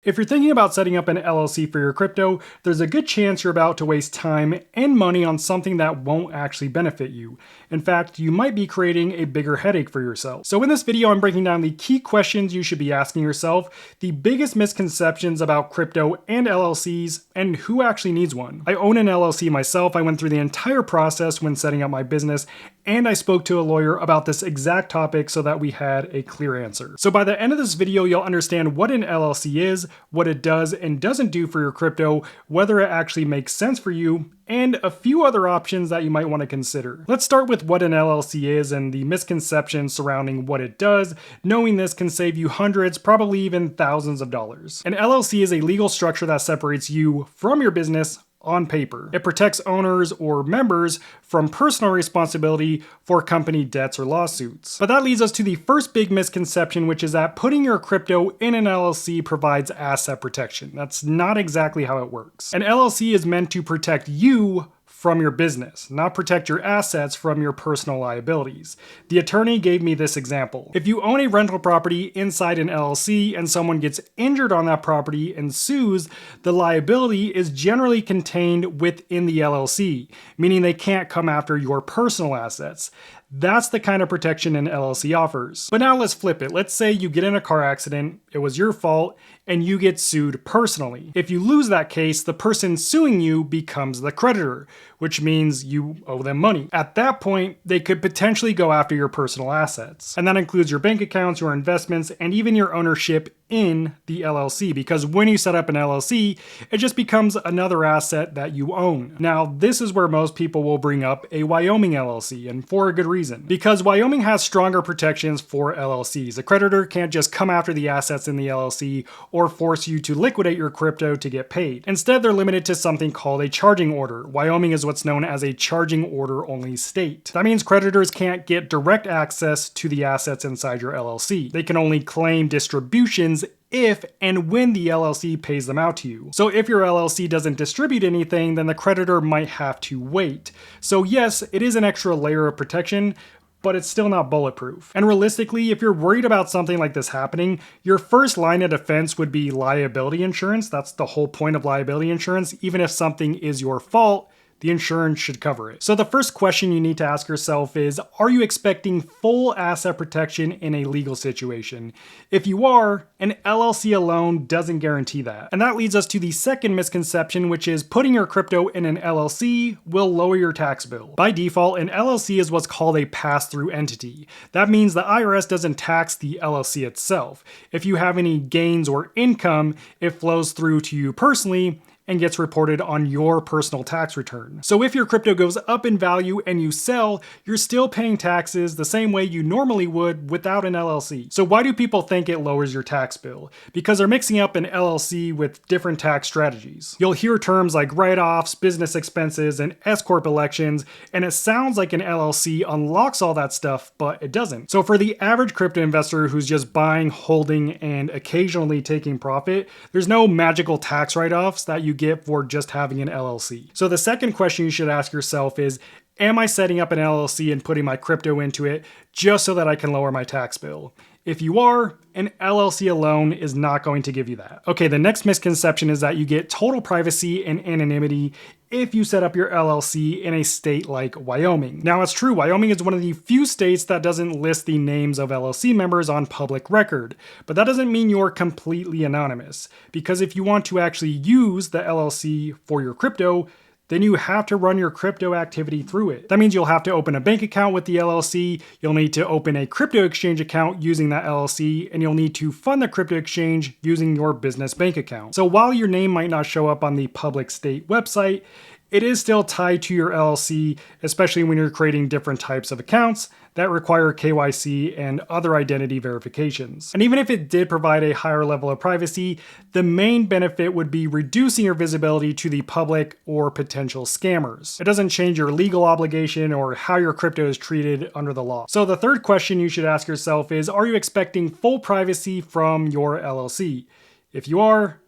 If you're thinking about setting up an LLC for your crypto, there's a good chance you're about to waste time and money on something that won't actually benefit you. In fact, you might be creating a bigger headache for yourself. So in this video, I'm breaking down the key questions you should be asking yourself, the biggest misconceptions about crypto and LLCs, and who actually needs one. I own an LLC myself. I went through the entire process when setting up my business, and I spoke to a lawyer about this exact topic so that we had a clear answer. So by the end of this video, you'll understand what an LLC is, what it does and doesn't do for your crypto, whether it actually makes sense for you, and a few other options that you might want to consider. Let's start with what an LLC is and the misconceptions surrounding what it does. Knowing this can save you hundreds, probably even thousands of dollars. An LLC is a legal structure that separates you from your business on paper. It protects owners or members from personal responsibility for company debts or lawsuits. But that leads us to the first big misconception, which is that putting your crypto in an LLC provides asset protection. That's not exactly how it works. An LLC is meant to protect you from your business, not protect your assets from your personal liabilities. The attorney gave me this example. If you own a rental property inside an LLC and someone gets injured on that property and sues, the liability is generally contained within the LLC, meaning they can't come after your personal assets. That's the kind of protection an LLC offers. But now let's flip it. Let's say you get in a car accident, it was your fault, and you get sued personally. If you lose that case, the person suing you becomes the creditor, which means you owe them money. At that point, they could potentially go after your personal assets. And that includes your bank accounts, your investments, and even your ownership in the LLC, because when you set up an LLC, it just becomes another asset that you own. Now, this is where most people will bring up a Wyoming LLC, and for a good reason. Because Wyoming has stronger protections for LLCs. A creditor can't just come after the assets in the LLC or force you to liquidate your crypto to get paid. Instead, they're limited to something called a charging order. Wyoming is what's known as a charging order only state. That means creditors can't get direct access to the assets inside your LLC. They can only claim distributions if and when the LLC pays them out to you. So if your LLC doesn't distribute anything, then the creditor might have to wait. So yes, it is an extra layer of protection, but it's still not bulletproof. And realistically, if you're worried about something like this happening, your first line of defense would be liability insurance. That's the whole point of liability insurance. Even if something is your fault, the insurance should cover it. So the first question you need to ask yourself is, are you expecting full asset protection in a legal situation? If you are, an LLC alone doesn't guarantee that. And that leads us to the second misconception, which is putting your crypto in an LLC will lower your tax bill. By default, an LLC is what's called a pass-through entity. That means the IRS doesn't tax the LLC itself. If you have any gains or income, it flows through to you personally and gets reported on your personal tax return. So if your crypto goes up in value and you sell, you're still paying taxes the same way you normally would without an LLC. So why do people think it lowers your tax bill? Because they're mixing up an LLC with different tax strategies. You'll hear terms like write-offs, business expenses, and S-corp elections, and it sounds like an LLC unlocks all that stuff, but it doesn't. So for the average crypto investor who's just buying, holding, and occasionally taking profit, there's no magical tax write-offs that you get for just having an LLC. So the second question you should ask yourself is, am I setting up an LLC and putting my crypto into it just so that I can lower my tax bill? If you are, an LLC alone is not going to give you that. Okay, the next misconception is that you get total privacy and anonymity if you set up your LLC in a state like Wyoming. Now, it's true, Wyoming is one of the few states that doesn't list the names of LLC members on public record, but that doesn't mean you're completely anonymous, because if you want to actually use the LLC for your crypto, then you have to run your crypto activity through it. That means you'll have to open a bank account with the LLC, you'll need to open a crypto exchange account using that LLC, and you'll need to fund the crypto exchange using your business bank account. So while your name might not show up on the public state website, it is still tied to your LLC, especially when you're creating different types of accounts that require KYC and other identity verifications. And even if it did provide a higher level of privacy, the main benefit would be reducing your visibility to the public or potential scammers. It doesn't change your legal obligation or how your crypto is treated under the law. So the third question you should ask yourself is, are you expecting full privacy from your LLC? If you are,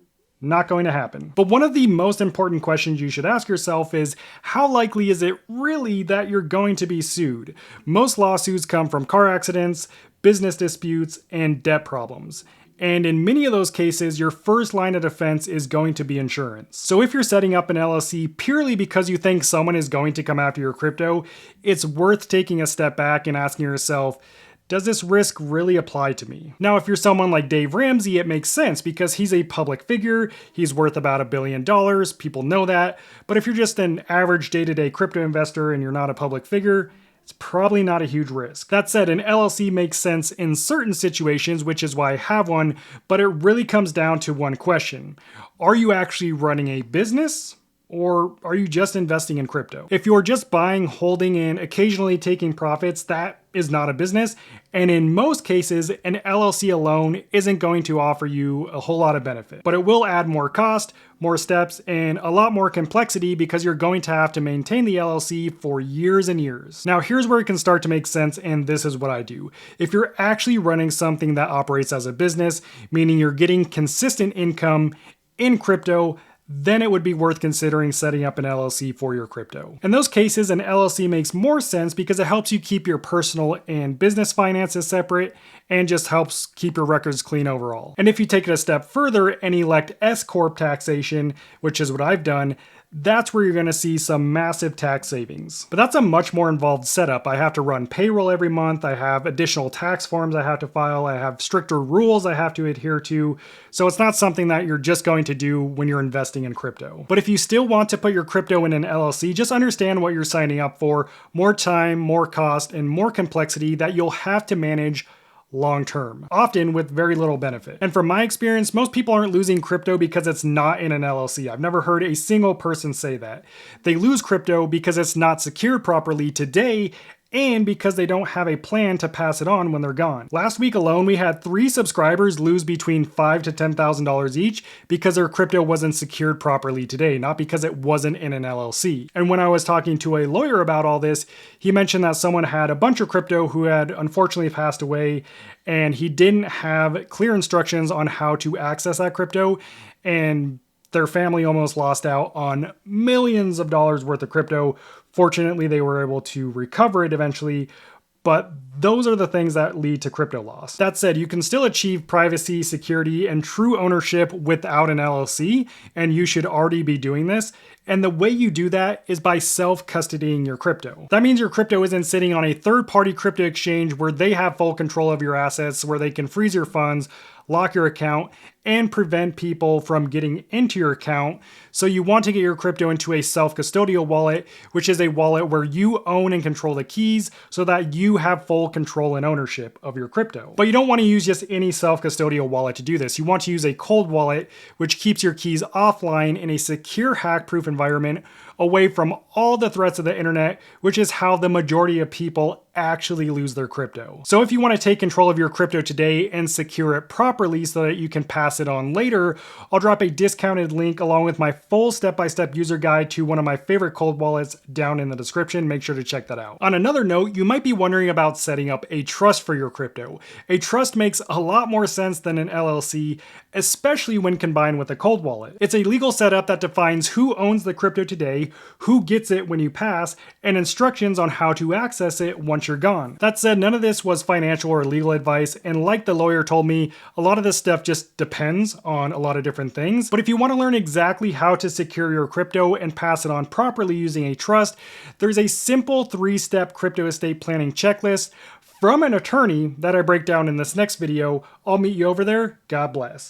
not going to happen. But one of the most important questions you should ask yourself is, how likely is it really that you're going to be sued? Most lawsuits come from car accidents, business disputes, and debt problems. And in many of those cases, your first line of defense is going to be insurance. So if you're setting up an LLC purely because you think someone is going to come after your crypto, it's worth taking a step back and asking yourself, does this risk really apply to me? Now, if you're someone like Dave Ramsey, it makes sense because he's a public figure. He's worth about $1 billion. People know that. But if you're just an average day-to-day crypto investor and you're not a public figure, it's probably not a huge risk. That said, an LLC makes sense in certain situations, which is why I have one, but it really comes down to one question. Are you actually running a business? Or are you just investing in crypto? If you're just buying, holding, and occasionally taking profits, that is not a business. And in most cases, an LLC alone isn't going to offer you a whole lot of benefit. But it will add more cost, more steps, and a lot more complexity because you're going to have to maintain the LLC for years and years. Now, here's where it can start to make sense, and this is what I do. If you're actually running something that operates as a business, meaning you're getting consistent income in crypto, then it would be worth considering setting up an LLC for your crypto. In those cases, an LLC makes more sense because it helps you keep your personal and business finances separate and just helps keep your records clean overall. And if you take it a step further and elect S Corp taxation, which is what I've done, that's where you're going to see some massive tax savings. But that's a much more involved setup. I have to run payroll every month. I have additional tax forms I have to file. I have stricter rules I have to adhere to. So it's not something that you're just going to do when you're investing in crypto. But if you still want to put your crypto in an LLC, just understand what you're signing up for. More time, more cost, and more complexity that you'll have to manage long term, often with very little benefit. And from my experience, most people aren't losing crypto because it's not in an LLC. I've never heard a single person say that. They lose crypto because it's not secured properly today and because they don't have a plan to pass it on when they're gone. Last week alone, we had 3 subscribers lose between $5,000 to $10,000 each because their crypto wasn't secured properly today, not because it wasn't in an LLC. And when I was talking to a lawyer about all this, he mentioned that someone had a bunch of crypto who had unfortunately passed away, and he didn't have clear instructions on how to access that crypto, and their family almost lost out on millions of dollars worth of crypto. Fortunately, they were able to recover it eventually, but those are the things that lead to crypto loss. That said, you can still achieve privacy, security, and true ownership without an LLC, and you should already be doing this. And the way you do that is by self-custodying your crypto. That means your crypto isn't sitting on a third-party crypto exchange where they have full control of your assets, where they can freeze your funds, lock your account, and prevent people from getting into your account. So you want to get your crypto into a self-custodial wallet, which is a wallet where you own and control the keys so that you have full control and ownership of your crypto. But you don't want to use just any self-custodial wallet to do this. You want to use a cold wallet, which keeps your keys offline in a secure, hack-proof environment away from all the threats of the internet, which is how the majority of people actually lose their crypto. So if you want to take control of your crypto today and secure it properly so that you can pass it on later, I'll drop a discounted link along with my full step-by-step user guide to one of my favorite cold wallets down in the description. Make sure to check that out. On another note, you might be wondering about setting up a trust for your crypto. A trust makes a lot more sense than an LLC, especially when combined with a cold wallet. It's a legal setup that defines who owns the crypto today, who gets it when you pass, and instructions on how to access it once you're gone. That said, none of this was financial or legal advice, and like the lawyer told me, a lot of this stuff just depends on a lot of different things. But if you want to learn exactly how to secure your crypto and pass it on properly using a trust, there's a simple 3-step crypto estate planning checklist from an attorney that I break down in this next video. I'll meet you over there. God bless.